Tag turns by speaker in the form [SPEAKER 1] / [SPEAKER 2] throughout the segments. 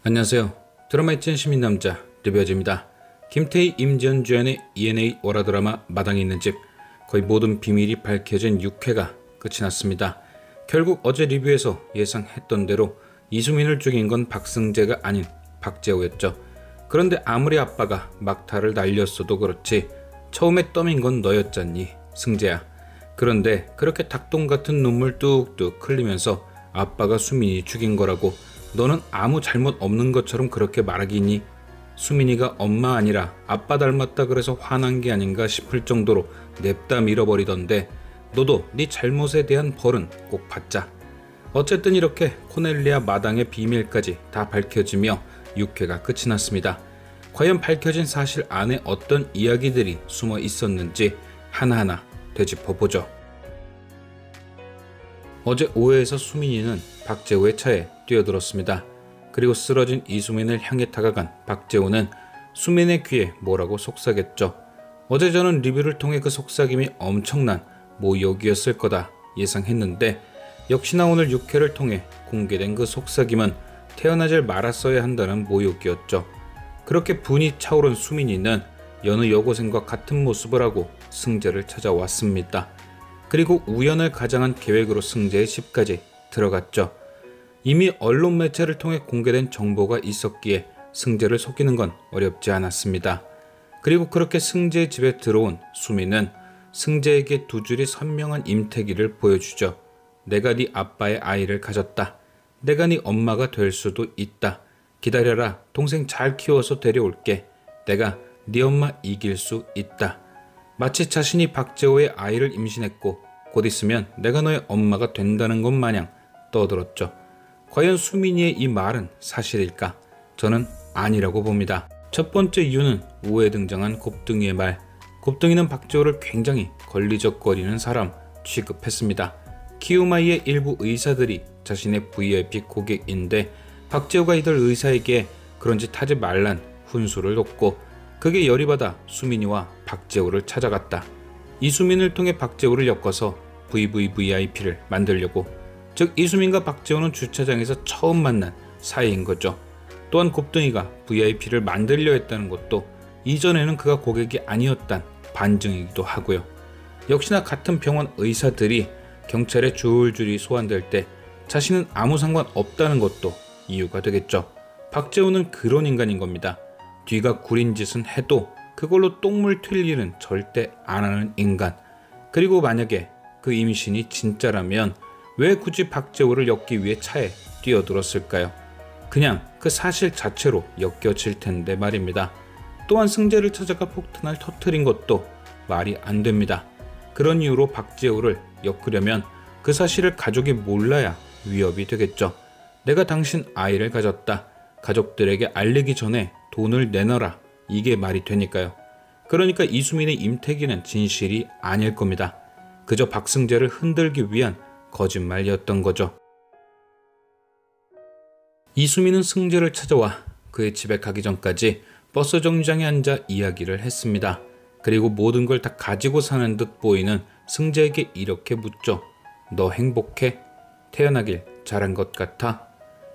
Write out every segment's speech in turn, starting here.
[SPEAKER 1] 안녕하세요. 드라마의 찐 시민남자 리뷰어즈입니다. 김태희, 임지연 주연의 ENA 월화드라마 마당에 있는 집, 거의 모든 비밀이 밝혀진 6회가 끝이 났습니다. 결국 어제 리뷰에서 예상했던 대로 이수민을 죽인 건 박승재가 아닌 박재호였죠. 그런데 아무리 아빠가 막타를 날렸어도 그렇지 처음에 떠민 건 너였잖니 승재야. 그런데 그렇게 닭똥같은 눈물 뚝뚝 흘리면서 아빠가 수민이 죽인 거라고 너는 아무 잘못 없는 것처럼 그렇게 말하기니? 수민이가 엄마 아니라 아빠 닮았다 그래서 화난 게 아닌가 싶을 정도로 냅다 밀어버리던데 너도 네 잘못에 대한 벌은 꼭 받자. 어쨌든 이렇게 코넬리아 마당의 비밀까지 다 밝혀지며 6회가 끝이 났습니다. 과연 밝혀진 사실 안에 어떤 이야기들이 숨어 있었는지 하나하나 되짚어보죠. 어제 오후에서 수민이는 박재호의 차에 뛰어들었습니다. 그리고 쓰러진 이수민을 향해 다가간 박재호는 수민의 귀에 뭐라고 속삭였죠. 어제 저는 리뷰를 통해 그 속삭임이 엄청난 모욕이었을 거다 예상했는데 역시나 오늘 6회를 통해 공개된 그 속삭임은 태어나질 말았어야 한다는 모욕이었죠. 그렇게 분이 차오른 수민이는 여느 여고생과 같은 모습을 하고 승재를 찾아왔습니다. 그리고 우연을 가장한 계획으로 승재의 집까지 들어갔죠. 이미 언론 매체를 통해 공개된 정보가 있었기에 승재를 속이는 건 어렵지 않았습니다. 그리고 그렇게 승재의 집에 들어온 수민은 승재에게 두 줄이 선명한 임태기를 보여주죠. 내가 네 아빠의 아이를 가졌다. 내가 네 엄마가 될 수도 있다. 기다려라. 동생 잘 키워서 데려올게. 내가 네 엄마 이길 수 있다. 마치 자신이 박재호의 아이를 임신했고 곧 있으면 내가 너의 엄마가 된다는 것 마냥 떠들었죠. 과연 수민이의 이 말은 사실일까? 저는 아니라고 봅니다. 첫 번째 이유는 5회에 등장한 곱등이의 말. 곱등이는 박재호를 굉장히 걸리적거리는 사람 취급했습니다. 키우마이의 일부 의사들이 자신의 VIP 고객인데 박재호가 이들 의사에게 그런 짓 하지 말란 훈수를 뒀고 그게 열이 받아 수민이와 박재호를 찾아갔다. 이수민을 통해 박재호를 엮어서 VVVIP를 만들려고. 즉 이수민과 박재호는 주차장에서 처음 만난 사이인 거죠. 또한 곱등이가 VIP를 만들려 했다는 것도 이전에는 그가 고객이 아니었단 반증이기도 하고요. 역시나 같은 병원 의사들이 경찰에 줄줄이 소환될 때 자신은 아무 상관 없다는 것도 이유가 되겠죠. 박재호는 그런 인간인 겁니다. 뒤가 구린 짓은 해도 그걸로 똥물 튈 일은 절대 안 하는 인간. 그리고 만약에 그 임신이 진짜라면 왜 굳이 박재호를 엮기 위해 차에 뛰어들었을까요? 그냥 그 사실 자체로 엮여질 텐데 말입니다. 또한 승재를 찾아가 폭탄을 터뜨린 것도 말이 안 됩니다. 그런 이유로 박재호를 엮으려면 그 사실을 가족이 몰라야 위협이 되겠죠. 내가 당신 아이를 가졌다. 가족들에게 알리기 전에 돈을 내놔라. 이게 말이 되니까요. 그러니까 이수민의 임태기는 진실이 아닐 겁니다. 그저 박승재를 흔들기 위한 거짓말이었던 거죠. 이수민은 승재를 찾아와 그의 집에 가기 전까지 버스 정류장에 앉아 이야기를 했습니다. 그리고 모든 걸 다 가지고 사는 듯 보이는 승재에게 이렇게 묻죠. 너 행복해? 태어나길 잘한 것 같아?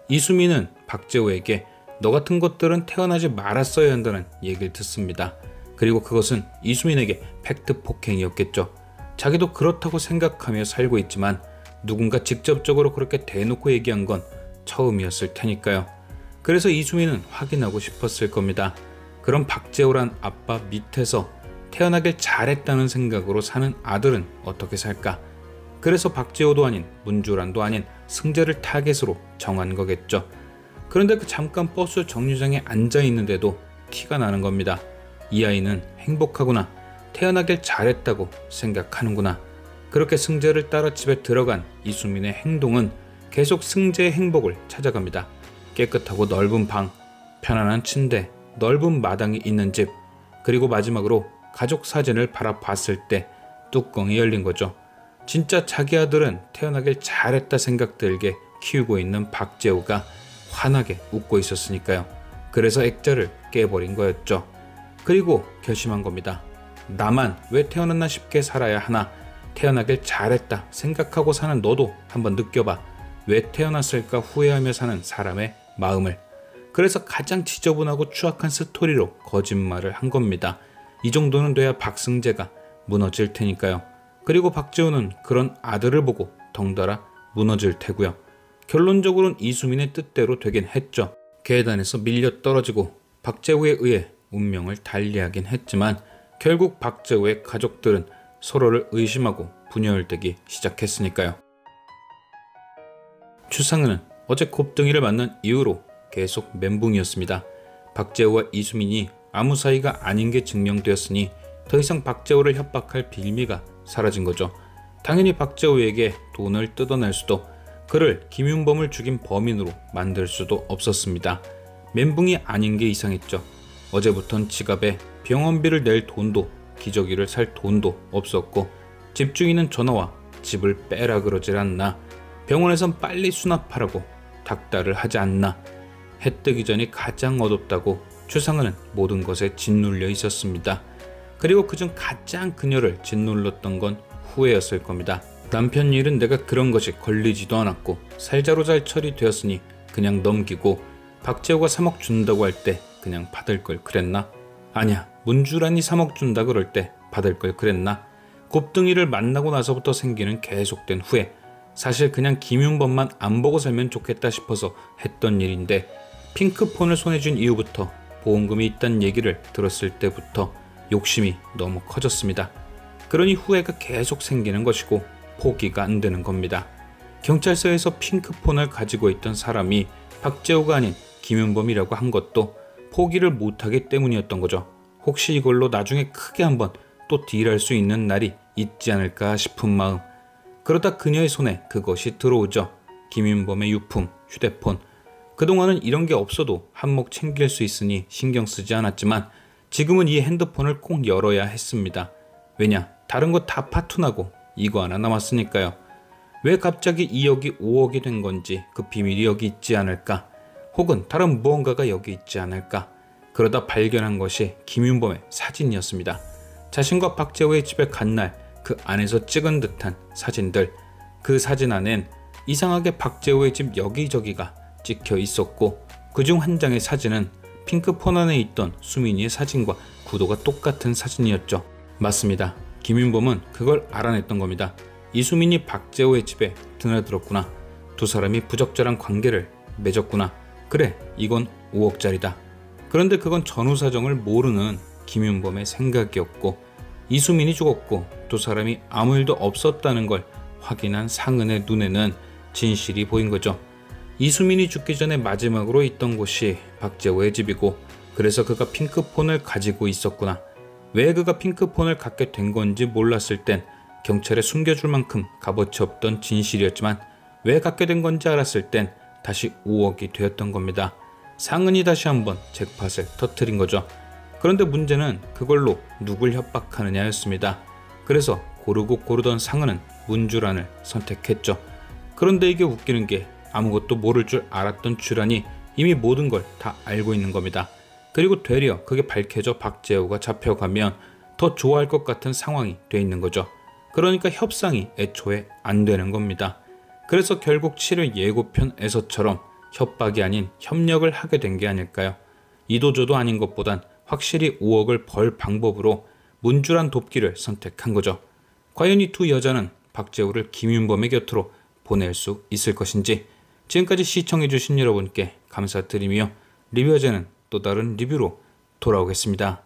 [SPEAKER 1] 이수민은 박재호에게 너 같은 것들은 태어나지 말았어야 한다는 얘기를 듣습니다. 그리고 그것은 이수민에게 팩트 폭행이었겠죠. 자기도 그렇다고 생각하며 살고 있지만 누군가 직접적으로 그렇게 대놓고 얘기한 건 처음이었을 테니까요. 그래서 이수민은 확인하고 싶었을 겁니다. 그럼 박재호란 아빠 밑에서 태어나길 잘했다는 생각으로 사는 아들은 어떻게 살까? 그래서 박재호도 아닌 문주란도 아닌 승재를 타겟으로 정한 거겠죠. 그런데 그 잠깐 버스 정류장에 앉아 있는데도 티가 나는 겁니다. 이 아이는 행복하구나. 태어나길 잘했다고 생각하는구나. 그렇게 승재를 따라 집에 들어간 이수민의 행동은 계속 승재의 행복을 찾아갑니다. 깨끗하고 넓은 방, 편안한 침대, 넓은 마당이 있는 집, 그리고 마지막으로 가족 사진을 바라봤을 때 뚜껑이 열린 거죠. 진짜 자기 아들은 태어나길 잘했다 생각 들게 키우고 있는 박재호가 환하게 웃고 있었으니까요. 그래서 액자를 깨버린 거였죠. 그리고 결심한 겁니다. 나만 왜 태어났나 싶게 살아야 하나. 태어나길 잘했다 생각하고 사는 너도 한번 느껴봐. 왜 태어났을까 후회하며 사는 사람의 마음을. 그래서 가장 지저분하고 추악한 스토리로 거짓말을 한 겁니다. 이 정도는 돼야 박승재가 무너질 테니까요. 그리고 박재호는 그런 아들을 보고 덩달아 무너질 테고요. 결론적으로는 이수민의 뜻대로 되긴 했죠. 계단에서 밀려 떨어지고 박재호에 의해 운명을 달리하긴 했지만 결국 박재호의 가족들은 서로를 의심하고 분열되기 시작했으니까요. 추상은은 어제 곱등이를 만난 이후로 계속 멘붕이었습니다. 박재호와 이수민이 아무 사이가 아닌 게 증명되었으니 더 이상 박재호를 협박할 빌미가 사라진 거죠. 당연히 박재호에게 돈을 뜯어낼 수도, 그를 김윤범을 죽인 범인으로 만들 수도 없었습니다. 멘붕이 아닌 게 이상했죠. 어제부턴 지갑에 병원비를 낼 돈도 기저귀를 살 돈도 없었고 집주인은 전화와 집을 빼라 그러질 않나, 병원에선 빨리 수납하라고 닥달을 하지 않나. 해 뜨기 전이 가장 어둡다고 추상은은 모든 것에 짓눌려 있었습니다. 그리고 그중 가장 그녀를 짓눌렀던 건 후회였을 겁니다. 남편 일은 내가 그런 것이 걸리지도 않았고 살자로 잘 처리되었으니 그냥 넘기고, 박재호가 3억 준다고 할 때 그냥 받을 걸 그랬나? 아니야, 문주란이 3억 준다 그럴 때 받을 걸 그랬나? 곱등이를 만나고 나서부터 생기는 계속된 후회. 사실 그냥 김윤범만 안 보고 살면 좋겠다 싶어서 했던 일인데, 핑크폰을 손에 쥔 이후부터, 보험금이 있다는 얘기를 들었을 때부터 욕심이 너무 커졌습니다. 그러니 후회가 계속 생기는 것이고 포기가 안 되는 겁니다. 경찰서에서 핑크폰을 가지고 있던 사람이 박재호가 아닌 김윤범이라고 한 것도 포기를 못하기 때문이었던 거죠. 혹시 이걸로 나중에 크게 한번 또 딜할 수 있는 날이 있지 않을까 싶은 마음. 그러다 그녀의 손에 그것이 들어오죠. 김윤범의 유품, 휴대폰. 그동안은 이런 게 없어도 한몫 챙길 수 있으니 신경 쓰지 않았지만 지금은 이 핸드폰을 꼭 열어야 했습니다. 왜냐? 다른 거 다 파투나고 이거 하나 남았으니까요. 왜 갑자기 2억이 5억이 된 건지 그 비밀이 여기 있지 않을까? 혹은 다른 무언가가 여기 있지 않을까? 그러다 발견한 것이 김윤범의 사진이었습니다. 자신과 박재호의 집에 간 날 그 안에서 찍은 듯한 사진들. 그 사진 안엔 이상하게 박재호의 집 여기저기가 찍혀 있었고, 그중 한 장의 사진은 핑크폰 안에 있던 수민이의 사진과 구도가 똑같은 사진이었죠. 맞습니다. 김윤범은 그걸 알아냈던 겁니다. 이수민이 박재호의 집에 드나들었구나. 두 사람이 부적절한 관계를 맺었구나. 그래, 이건 5억짜리다. 그런데 그건 전후 사정을 모르는 김윤범의 생각이었고, 이수민이 죽었고 두 사람이 아무 일도 없었다는 걸 확인한 상은의 눈에는 진실이 보인 거죠. 이수민이 죽기 전에 마지막으로 있던 곳이 박재호의 집이고, 그래서 그가 핑크폰을 가지고 있었구나. 왜 그가 핑크폰을 갖게 된 건지 몰랐을 땐 경찰에 숨겨줄 만큼 값어치 없던 진실이었지만, 왜 갖게 된 건지 알았을 땐 다시 5억이 되었던 겁니다. 상은이 다시 한번 잭팟을 터뜨린 거죠. 그런데 문제는 그걸로 누굴 협박하느냐였습니다. 그래서 고르던 상은은 문주란을 선택했죠. 그런데 이게 웃기는 게, 아무것도 모를 줄 알았던 주란이 이미 모든 걸 다 알고 있는 겁니다. 그리고 되려 그게 밝혀져 박재호가 잡혀가면 더 좋아할 것 같은 상황이 돼 있는 거죠. 그러니까 협상이 애초에 안 되는 겁니다. 그래서 결국 7월 예고편에서처럼 협박이 아닌 협력을 하게 된 게 아닐까요? 이도저도 아닌 것보단 확실히 5억을 벌 방법으로 문주란 돕기를 선택한 거죠. 과연 이 두 여자는 박재호를 김윤범의 곁으로 보낼 수 있을 것인지. 지금까지 시청해주신 여러분께 감사드리며 리뷰어제는 또 다른 리뷰로 돌아오겠습니다.